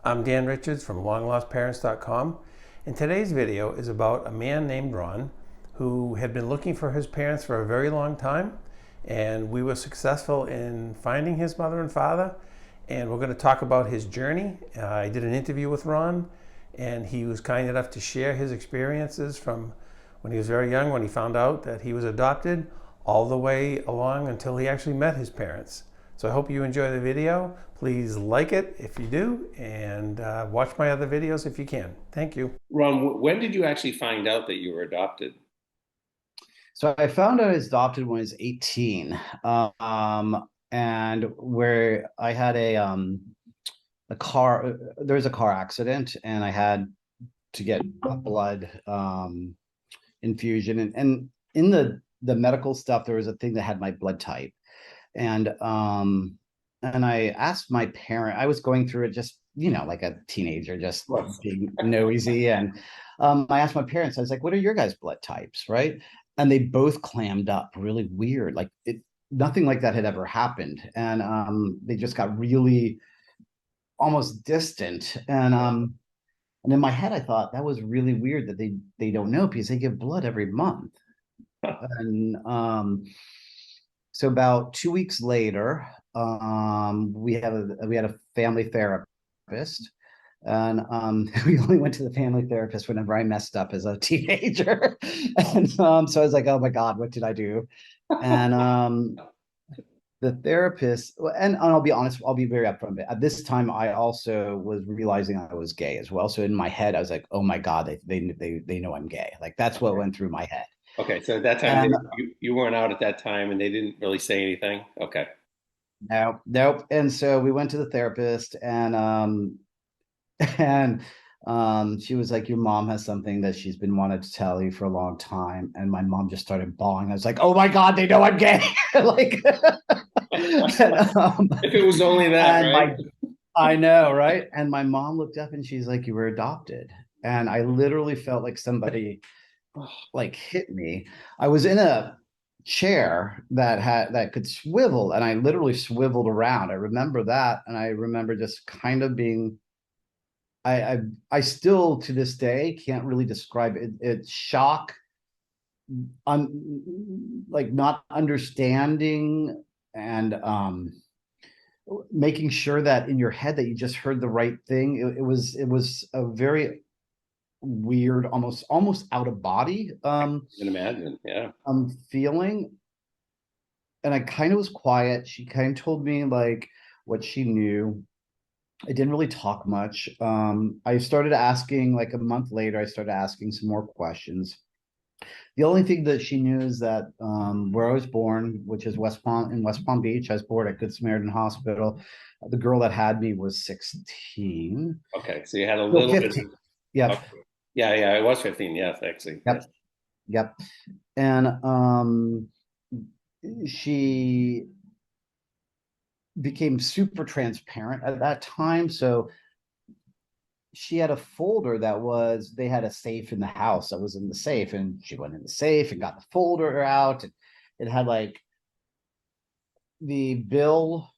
I'm Dan Richards from longlostparents.com, and today's video is about a man named Ron who had been looking for his parents for a very long time, and we were successful in finding his mother and father, and we're going to talk about his journey. I did an interview with Ron, and he was kind enough to share his experiences from when he was very young, when he found out that he was adopted, all the way along until he actually met his parents. So I hope you enjoy the video. Please like it if you do, and watch my other videos if you can. Thank you. Ron, when did you actually find out that you were adopted? So I found out I was adopted when I was 18. And where I had a car, there was a car accident and I had to get a blood infusion. And in the medical stuff, there was a thing that had my blood type. And I asked my parent, I was going through it just, like a teenager, just being nosy. And I asked my parents, I was like, what are your guys' blood types, right? And they both clammed up really weird. Like nothing like that had ever happened. And they just got really almost distant. And in my head, I thought that was really weird that they don't know because they give blood every month. And so about 2 weeks later, we had a family therapist, and we only went to the family therapist whenever I messed up as a teenager. And so I was like, oh my God, what did I do? And the therapist, and I'll be honest, I'll be very upfront. At this time, I also was realizing I was gay as well. So in my head, I was like, oh my God, they know I'm gay. Like that's what went through my head. Okay, so at that time And you weren't out at that time, and they didn't really say anything. Okay, no, nope. And so we went to the therapist, and and she was like, your mom has something that she's been wanting to tell you for a long time. And my mom just started bawling. I was like, oh my God, they know I'm gay. Like, if it was only that, and right? I know, right? And my mom looked up and she's like, you were adopted. And I literally felt like somebody like hit me. I was in a chair that could swivel, and I literally swiveled around. I remember that, and I remember just kind of being. I still to this day can't really describe it. It's shock. I'm like not understanding and making sure that in your head that you just heard the right thing. It was a very weird, almost out of body I can imagine. Yeah. feeling. And I kind of was quiet. She kind of told me like what she knew. I didn't really talk much. I started asking like a month later, I started asking some more questions. The only thing that she knew is that where I was born, which is West Palm Beach, I was born at Good Samaritan Hospital. The girl that had me was 16. Okay, so you had a No, little bit. 15. Yep. Okay. Yeah, yeah, it was 15. Yes, actually. Yes. Yep. Yep. And she became super transparent at that time. So she had a folder they had a safe in the house that was in the safe, and she went in the safe and got the folder out. And it had like the bill.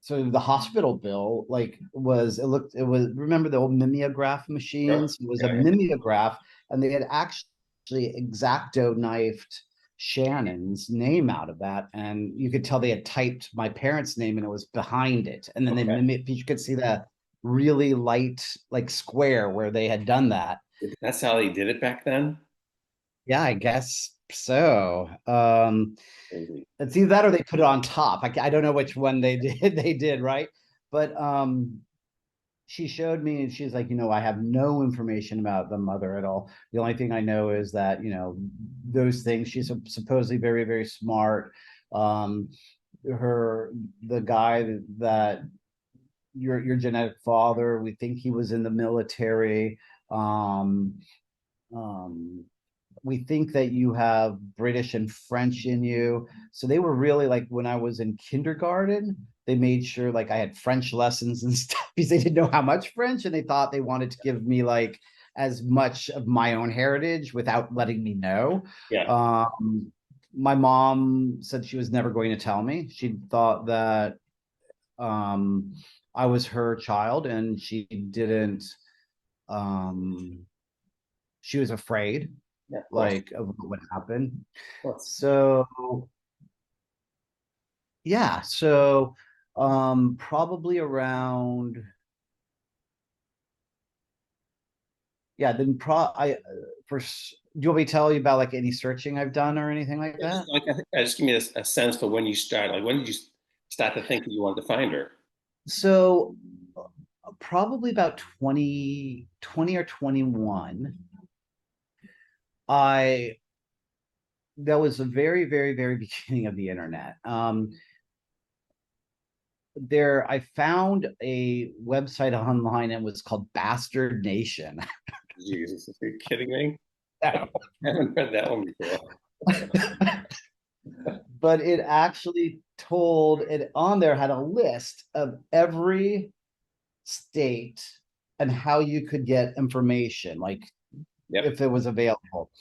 So the hospital bill, like it was, remember the old mimeograph Sure. machines? It was a Yeah, yeah. mimeograph, and they had actually exacto knifed Shannon's name out of that. And you could tell they had typed my parents' name and it was behind it. And then Okay. you could see that really light, like square where they had done that. That's how they did it back then. Yeah, I guess so. Crazy. It's either that or they put it on top. I don't know which one they did. They did, right? But she showed me and she's like, I have no information about the mother at all. The only thing I know is that, those things, she's supposedly very, very smart. Um, the guy that your genetic father, we think he was in the military. Um, um, we think that you have British and French in you. So they were really like when I was in kindergarten, they made sure like I had French lessons and stuff because they didn't know how much French, and they thought they wanted to give me like as much of my own heritage without letting me know. Yeah. My mom said she was never going to tell me. She thought that I was her child, and she didn't. Um, she was afraid, Yeah, of course. like, of what would happen. Of course. So yeah, probably around, yeah. Then do you want me to tell you about like any searching I've done or anything like Yeah, that? just like just give me a sense for when you start. Like when did you start to think that you wanted to find her? So probably about 20 or 21. I That was the very, very, very beginning of the internet. I found a website online, and it was called Bastard Nation. Jesus, are you kidding me? No. I haven't read that one before. But it actually told it on there, had a list of every state and how you could get information, like Yep. if it was available.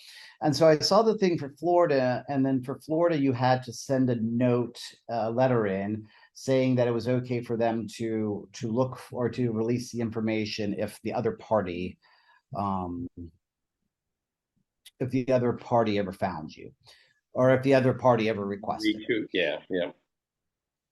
And so I saw the thing for Florida, and then for Florida, you had to send a note, letter in saying that it was okay for them to look or to release the information um, if the other party ever found you, or if the other party ever requested it. Reshoot. Yeah. Yeah.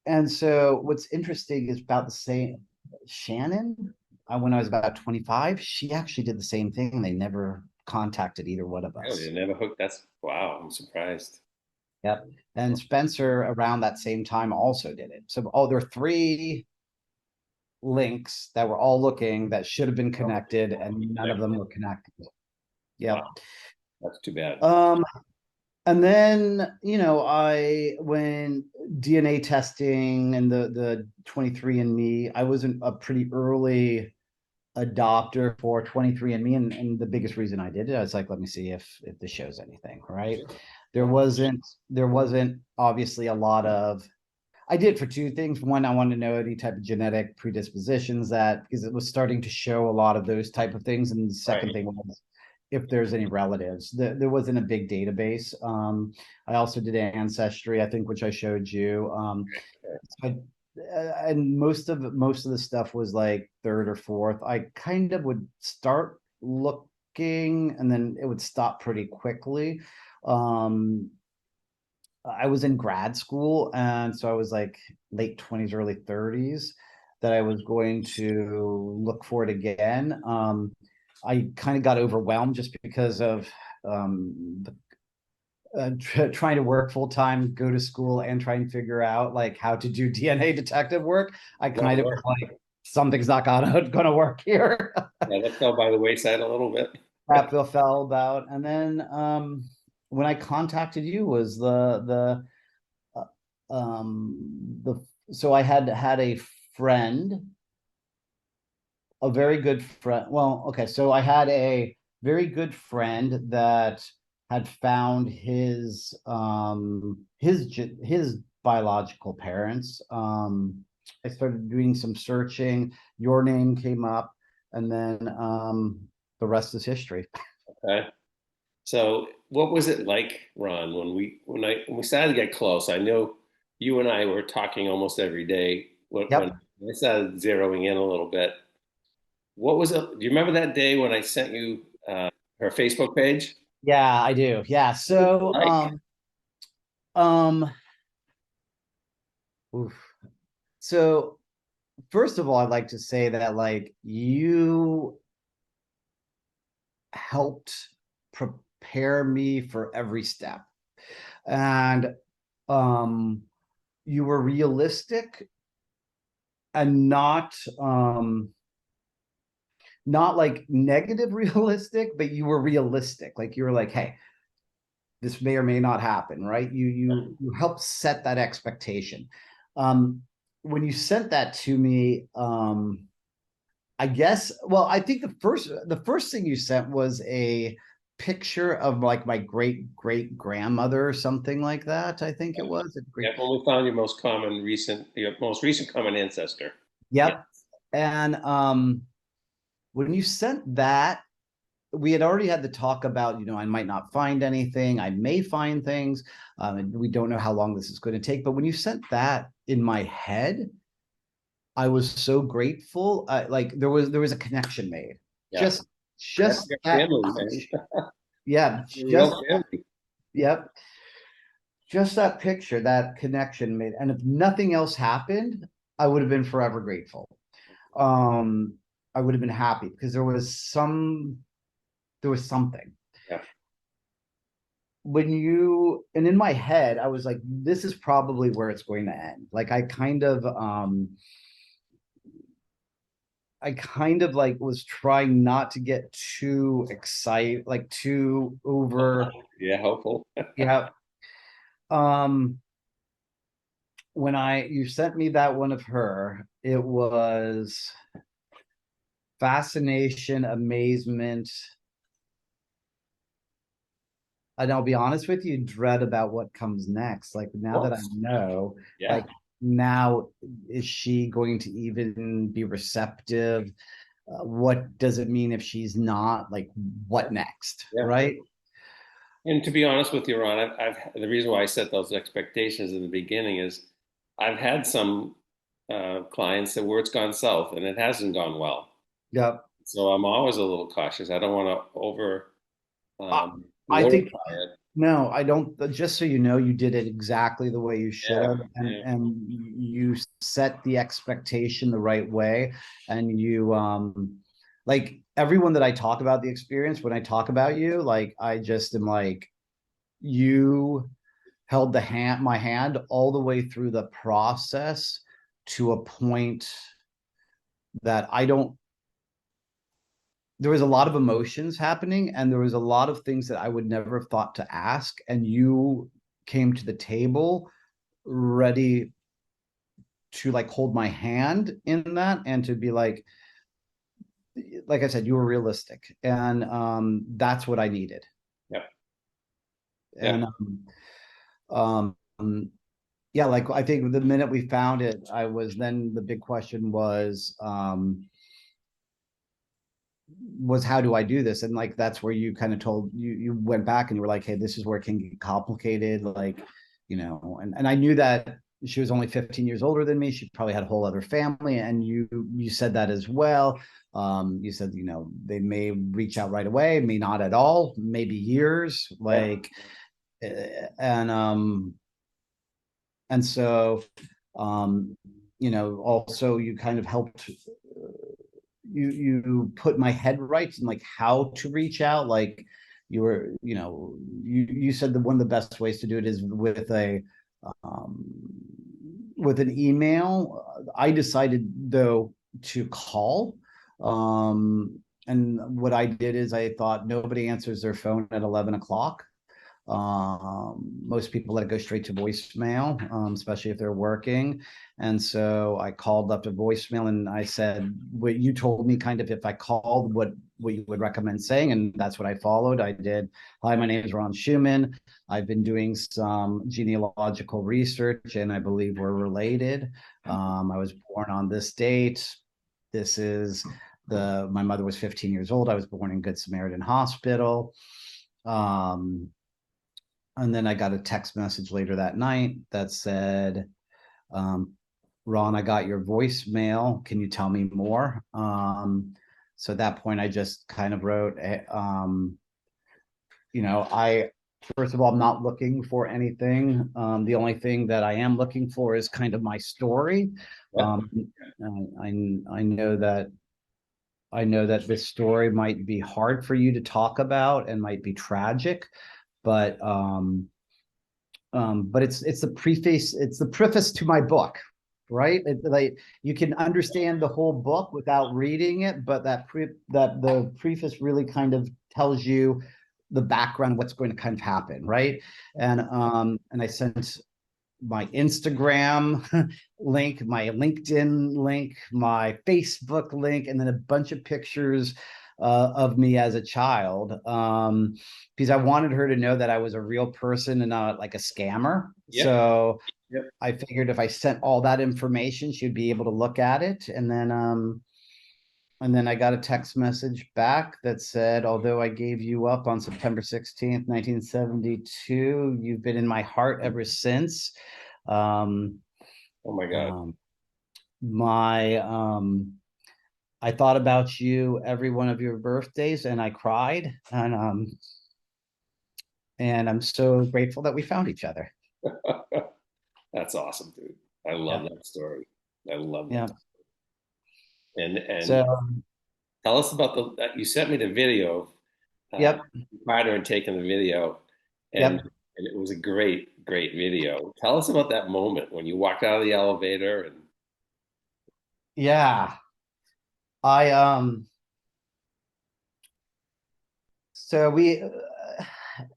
And so what's interesting is about the same Shannon, when I was about 25, she actually did the same thing. They never contacted either one of Really, us. I never hooked. That's wow. I'm surprised. Yep. And Spencer around that same time also did it. So there are three links that were all looking that should have been connected, and none of them were connected. Wow, Yep. that's too bad. Um, and then, when DNA testing and the 23andMe, I was a pretty early adopter for 23andMe, and the biggest reason I did it, I was like, let me see if this shows anything, right? There wasn't obviously a lot of. I did for two things. One, I wanted to know any type of genetic predispositions, that because it was starting to show a lot of those type of things. And the second Right. thing was if there's any relatives. There wasn't a big database. I also did ancestry, I think, which I showed you. I, and most of the stuff was like third or fourth. I kind of would start looking, and then it would stop pretty quickly. Um, I was in grad school, and so I was like late 20s, early 30s, that I was going to look for it again. I kind of got overwhelmed just because of trying to work full time, go to school, and try and figure out like how to do DNA detective work. I Well, kind of was well, like, something's not gonna work here. yeah, that fell by the wayside a little bit. That fell about, and then when I contacted you was the so I had a friend, a very good friend. Well, okay, so I had a very good friend that had found his biological parents. I started doing some searching. Your name came up, and then the rest is history. Okay. So, what was it like, Ron, when we started to get close? I know you and I were talking almost every day when Yep. I started zeroing in a little bit. What was it? Do you remember that day when I sent you her Facebook page? Yeah, I do. Yeah. So Like, um oof. So first of all, I'd like to say that like you helped prepare me for every step. And um you were realistic, and not like negative realistic, but you were realistic. Like you were like, hey, this may or may not happen, right? You helped set that expectation. Um when you sent that to me, I guess, well, I think the first thing you sent was a picture of like my great great grandmother or something like that. I think it was a great. yeah, when we found your most recent common ancestor. Yeah. Yep. And when you sent that, we had already had the talk about, I might not find anything, I may find things, and we don't know how long this is going to take. But when you sent that, in my head, I was so grateful. Like there was a connection made. Yeah. Just That's just your that family, man. much. Yeah, Your just real family. yep. Just that picture, that connection made. And if nothing else happened, I would have been forever grateful. Um, I would have been happy because there was something. Yeah. When you and in my head, I was like, this is probably where it's going to end. Like I kind of like was trying not to get too excited, like too over. Yeah, hopeful. Yeah. Um, when you sent me that one of her, it was fascination, amazement, and I'll be honest with you, dread about what comes next. Like now that I Course. know, Yeah. like now, is she going to even be receptive? What does it mean if she's not? Like, what next? Yeah. Right? And to be honest with you, Ron, I've the reason why I set those expectations in the beginning is I've had some clients that where it's gone south and it hasn't gone well. Yep. So I'm always a little cautious. I don't want to over I, I think glorify it. no, I don't. Just so you know, you did it exactly the way you should Yeah, have, yeah, and you set the expectation the right way, and you like everyone that I talk about the experience when I talk about you, like I just am like you held my hand all the way through the process to a point that I don't there was a lot of emotions happening and there was a lot of things that I would never have thought to ask. And you came to the table ready to like hold my hand in that and to be like I said, you were realistic. And that's what I needed. yeah, And yeah. yeah, like I think the minute we found it, I was then the big question was how do I do this? And like that's where you kind of told you went back and you were like, hey, this is where it can get complicated. Like, and I knew that she was only 15 years older than me. She probably had a whole other family. And you said that as well. You said, they may reach out right away, may not at all, maybe years, Yeah. like and and so also you kind of helped you put my head right and like how to reach out. Like you said that one of the best ways to do it is um, with an email. I decided though to call. And what I did is I thought nobody answers their phone at 11 o'clock. Most people let it go straight to voicemail, especially if they're working. And so I called up to voicemail and I said, what you told me kind of if I called, what you would recommend saying. And that's what I followed. I did. Hi, my name is Ron Schuman. I've been doing some genealogical research and I believe we're related. I was born on this date. This is my mother was 15 years old. I was born in Good Samaritan Hospital. And then I got a text message later that night that said, Ron, I got your voicemail. Can you tell me more? So at that point, I just kind of wrote, I, first of all, I'm not looking for anything. The only thing that I am looking for is kind of my story. Yeah. I know that this story might be hard for you to talk about and might be tragic, but it's the preface to my book, right? Like you can understand the whole book without reading it, but that the preface really kind of tells you the background, what's going to kind of happen, right? And I sent my Instagram link, my LinkedIn link, my Facebook link, and then a bunch of pictures of me as a child, because I wanted her to know that I was a real person and not like a scammer. Yep. So Yep. I figured if I sent all that information, she'd be able to look at it. And then I got a text message back that said, although I gave you up on September 16th, 1972, you've been in my heart ever since. Um, Oh my God. um, my I thought about you every one of your birthdays and I cried, and I'm so grateful that we found each other. That's awesome, dude. I love Yeah. that story. I love Yeah. that. And So, tell us about you sent me the video. Uh, yep. Partner and taking the video, and Yep. and it was a great video. Tell us about that moment when you walked out of the elevator and Yeah. I so we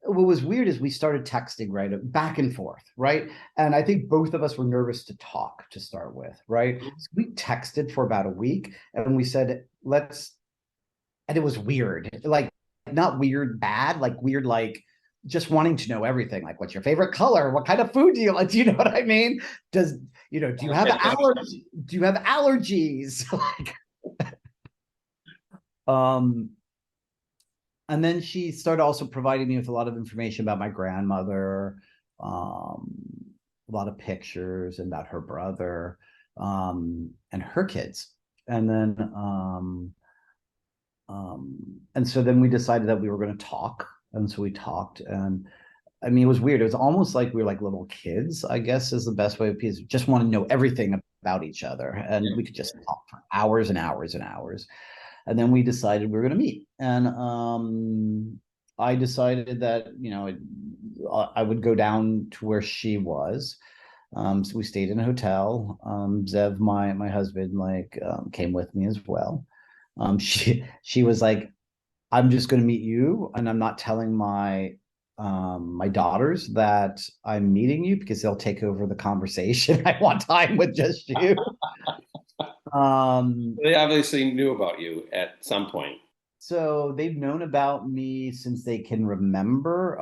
what was weird is we started texting right back and forth, right? And I think both of us were nervous to talk to start with, right? So we texted for about a week and we said, let's, and it was weird, like not weird bad, like weird, like just wanting to know everything, like what's your favorite color, what kind of food do you like, do you know what I mean? Does, do you have allergies, do you have allergies? Like, um and then she started also providing me with a lot of information about my grandmother, um, a lot of pictures about her brother, and her kids. And then, and so then we decided that we were going to talk. And so we talked, and I mean, it was weird. It was almost like we were like little kids, I guess is the best way of peace. Just want to know everything about each other. And we could just talk for hours and hours and hours. And then we decided we were going to meet. And I decided that, I would go down to where she was. So we stayed in a hotel. Zev, my husband, like came with me as well. She was like, I'm just going to meet you, and I'm not telling my daughters that I'm meeting you because they'll take over the conversation. I want time with just you. Um, they obviously knew about you at some point. so they've known about me since they can remember.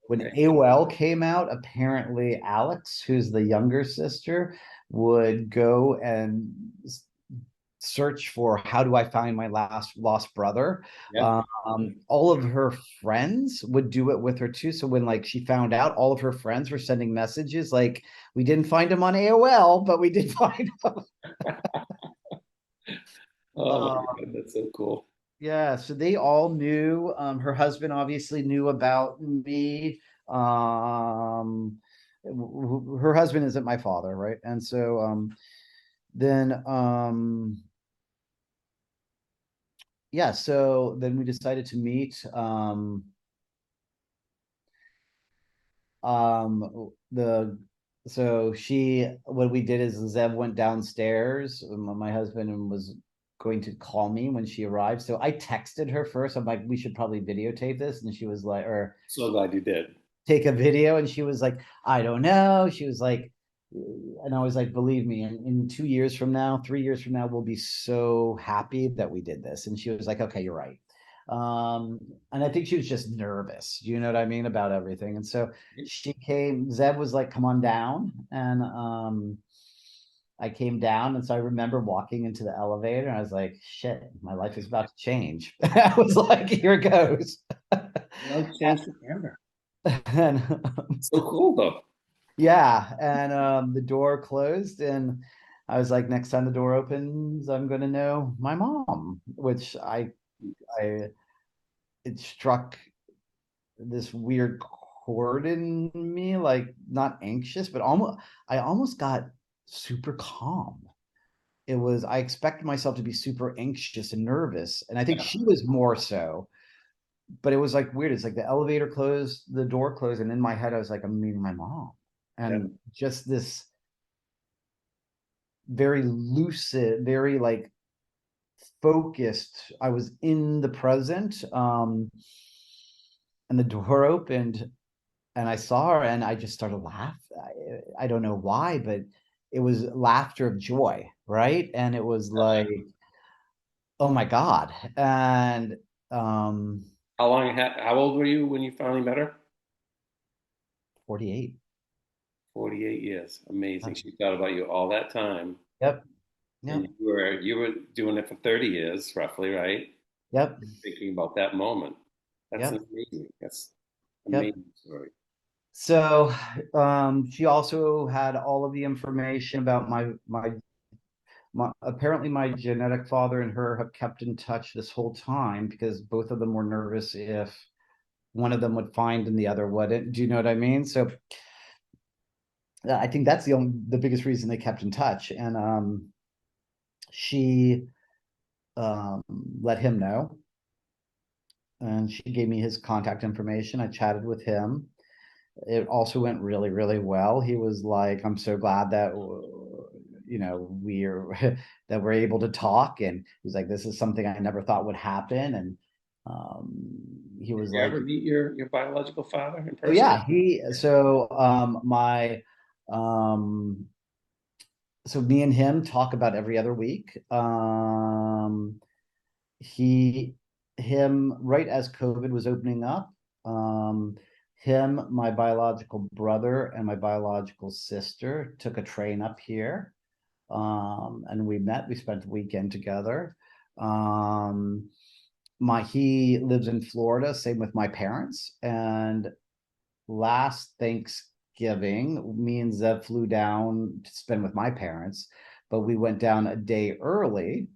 When Okay. AOL came out, apparently Alex, who's the younger sister, would go and search for how do I find my last lost brother. Yep. All of her friends would do it with her too. So when like she found out, all of her friends were sending messages like, "We didn't find him on AOL, but we did find him." Oh my Uh, God, that's so cool. yeah, so they all knew. Her husband obviously knew about me. Um, her husband isn't my father, right? And so then yeah, so then we decided to meet. The so she what we did is Zev went downstairs, my husband, and was going to call me when she arrived. So I texted her first. I'm like, we should probably videotape this. And she was like, or So glad you did. take a video. And she was like, I don't know. She was like, and I was like, believe me, in 2 years from now, 3 years from now, we'll be so happy that we did this. And she was like, okay, you're right. Um, and I think she was just nervous, you know what I mean, about everything. And so she came, Zeb was like, come on down. And I came down. And so I remember walking into the elevator and I was like, shit, my life is about to change. I was like, here it goes. Well, changed forever. And So cool though. yeah, and the door closed, and I was like, next time the door opens, I'm gonna know my mom, which I it struck this weird chord in me, like not anxious, but almost I almost got super calm. It was I expected myself to be super anxious and nervous, and I think Yeah. she was more so. But it was like weird. It's like the elevator closed, the door closed, and in my head, I was like, I'm meeting my mom, Yeah. and just this very lucid, very like focused. I was in the present. And the door opened and I saw her and I just started laughing. I don't know why, but it was laughter of joy, right? And it was like, oh my God. And um How old were you when you finally met her? 48. 48 years. Amazing. Yep. She thought about you all that time. Yep. And Yep. you were doing it for 30 years, roughly, right? Yep. Thinking about that moment. That's Yep. amazing. That's Yep. amazing story. So she also had all of the information about my Apparently my genetic father and her have kept in touch this whole time because both of them were nervous if one of them would find and the other wouldn't. Do you know what I mean? So I think that's the biggest reason they kept in touch. And she let him know, and she gave me his contact information. I chatted with him. It also went really, really well. He was like, I'm so glad that we're that we're able to talk. And he's like, this is something I never thought would happen. And he was Did you like, ever meet your biological father in oh, person? yeah, um so me and him talk about every other week. He him right as COVID was opening up, him, my biological brother, and my biological sister took a train up here. And we met, we spent the weekend together. He lives in Florida, same with my parents. And last Thanksgiving, me and Zev flew down to spend with my parents, but we went down a day early,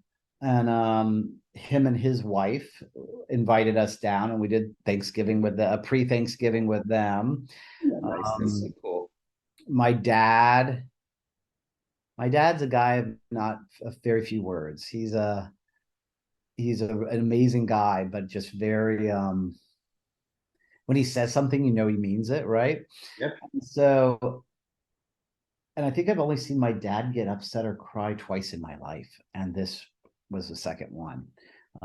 and him and his wife invited us down, and we did Thanksgiving with a pre-Thanksgiving with them. Yeah, nice. That's so cool. My dad's a guy of not of very few words. An amazing guy, but just very when he says something, he means it, right? Yep. So, and I think I've only seen my dad get upset or cry twice in my life, and this was the second one.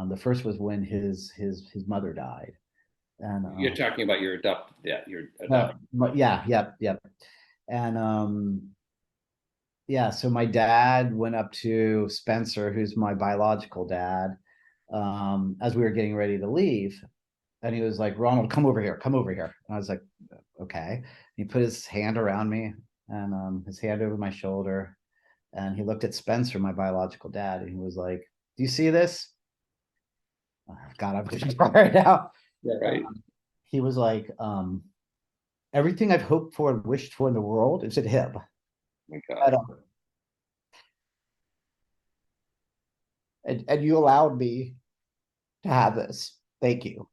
The first was when his mother died, and You're talking about your adopted. yep. And yeah, so my dad went up to Spencer, who's my biological dad, as we were getting ready to leave, and he was like, Ronald, come over here, come over here. And I was like, okay. And he put his hand around me, and his hand over my shoulder, and he looked at Spencer, my biological dad, and he was like, do you see this? Oh, God, I'm just right now. Yeah, right. He was like, everything I've hoped for and wished for in the world is in him. Oh my God. And you allowed me to have this. Thank you.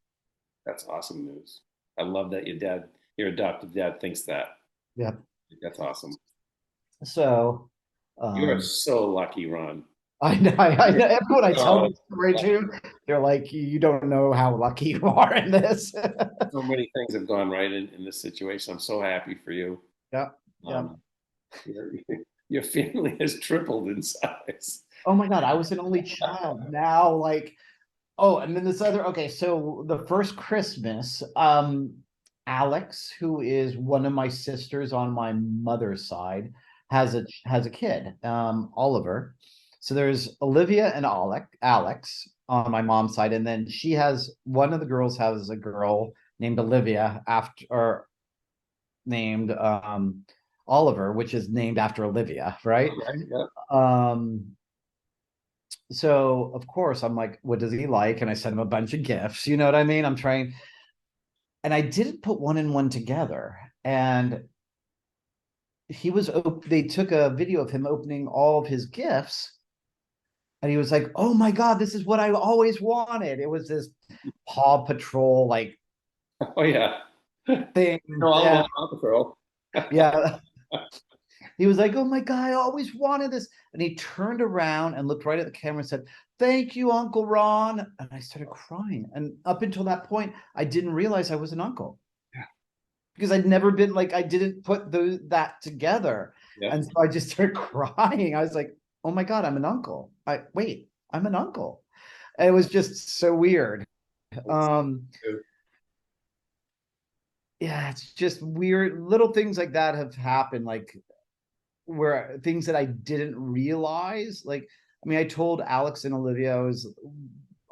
That's awesome news. I love that your adopted dad thinks that. Yeah. That's awesome. So You are so lucky, Ron. I know, everyone I tell Oh, this story to, they're like, you don't know how lucky you are in this. so many things have gone right in this situation. I'm so happy for you. Yeah. Yeah. Your, your family has tripled in size. Oh my God, I was an only child. Now, like, oh, and then this other, okay, so the first Christmas, Alex, who is one of my sisters on my mother's side, has a kid, Oliver. So there's Olivia and Alex on my mom's side, and then one of the girls has a girl named Olivia named Oliver, which is named after Olivia, right? Right? Yep. So of course I'm like, what does he like? And I sent him a bunch of gifts. You know what I mean? I'm trying, and I didn't put one and one together. And they took a video of him opening all of his gifts, and he was like, oh my God, this is what I always wanted. It was this Paw Patrol like Oh yeah. thing. No, all about Paw Patrol. Yeah. He was like, oh my God, I always wanted this. And he turned around and looked right at the camera and said, thank you, Uncle Ron. And I started crying. And up until that point, I didn't realize I was an uncle. Yeah. Because I'd never been like, I didn't put that together. Yeah. And so I just started crying. I was like, oh my God, I'm an uncle. I'm an uncle. And it was just so weird. Yeah, it's just weird. Little things like that have happened, like where things that I didn't realize. Like, I mean, I told Alex and Olivia, I was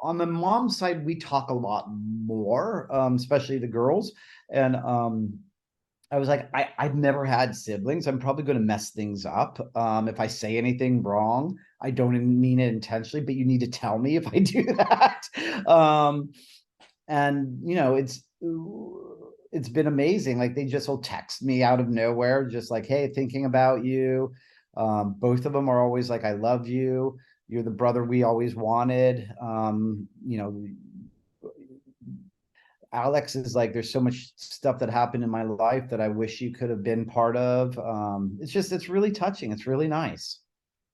on the mom's side, we talk a lot more, especially the girls. And I was like, I've never had siblings. I'm probably going to mess things up. If I say anything wrong, I don't mean it intentionally, but you need to tell me if I do that. And it's been amazing. Like, they just will text me out of nowhere, just like, hey, thinking about you. Both of them are always like, I love you. You're the brother we always wanted. You know, Alex is like, there's so much stuff that happened in my life that I wish you could have been part of. It's really touching. It's really nice.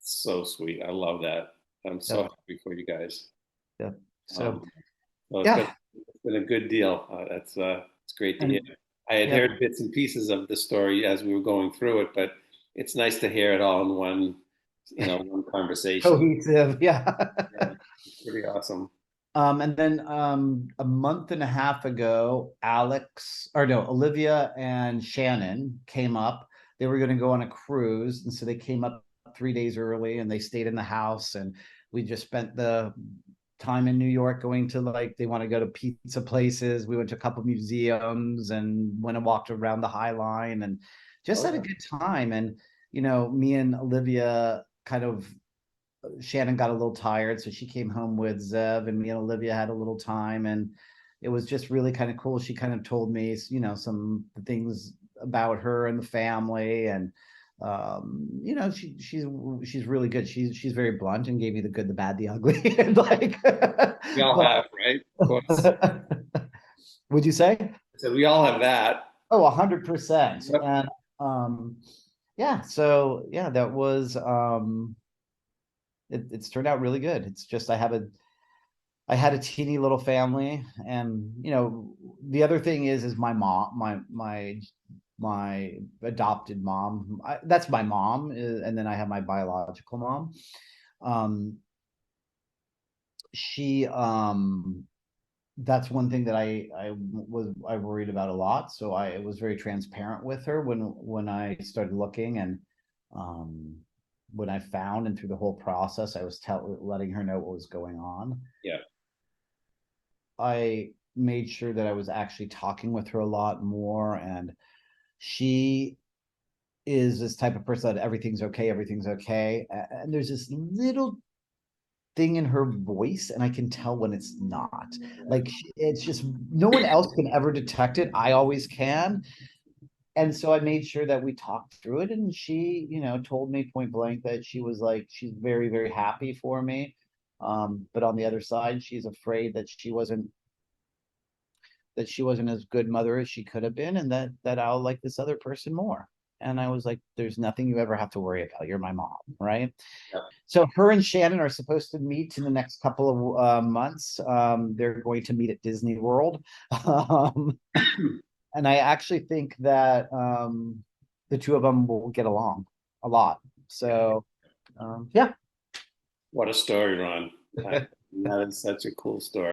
So sweet. I love that. I'm so Yep. happy for you guys. Yep. So Um, well, yeah, it's been a good deal. That's it's great to hear. and I had yeah, heard bits and pieces of the story as we were going through it, but it's nice to hear it all in one, one conversation. cohesive. Yeah. Yeah, it's pretty awesome. And then a month and a half ago, Olivia and Shannon came up. They were going to go on a cruise, and so they came up 3 days early, and they stayed in the house, and we just spent the time in New York going to, like, they want to go to pizza places. We went to a couple museums and went and walked around the High Line and just had a good time. And me and Olivia kind of, Shannon got a little tired, so she came home with Zev, and me and Olivia had a little time, and it was just really kind of cool. She kind of told me, some things about her and the family, and she's really good. She's very blunt and gave me the good, the bad, the ugly, and like, We all but have, right? Of course. would you say? So we all have that. Oh, 100%. Yep. And yeah, so yeah, that was it's turned out really good. It's just I had a teeny little family, and the other thing is my mom, my adopted mom. That's my mom, and then I have my biological mom. She That's one thing that I worried about a lot. So I was very transparent with her when I started looking, and when I found, and through the whole process, I was letting her know what was going on. Yeah. I made sure that I was actually talking with her a lot more, and she is this type of person that everything's okay, everything's okay. And there's this little thing in her voice, and I can tell when it's not. Like, it's just, no one else can ever detect it. I always can. And so I made sure that we talked through it, and she, told me point blank that she was like, she's very, very happy for me. But on the other side, she's afraid that she wasn't as good mother as she could have been, and that I'll like this other person more. And I was like, there's nothing you ever have to worry about. You're my mom, right? Yeah. So her and Shannon are supposed to meet in the next couple of months. They're going to meet at Disney World. And I actually think that the two of them will get along a lot. So yeah. What a story, Ron. That is such a cool story.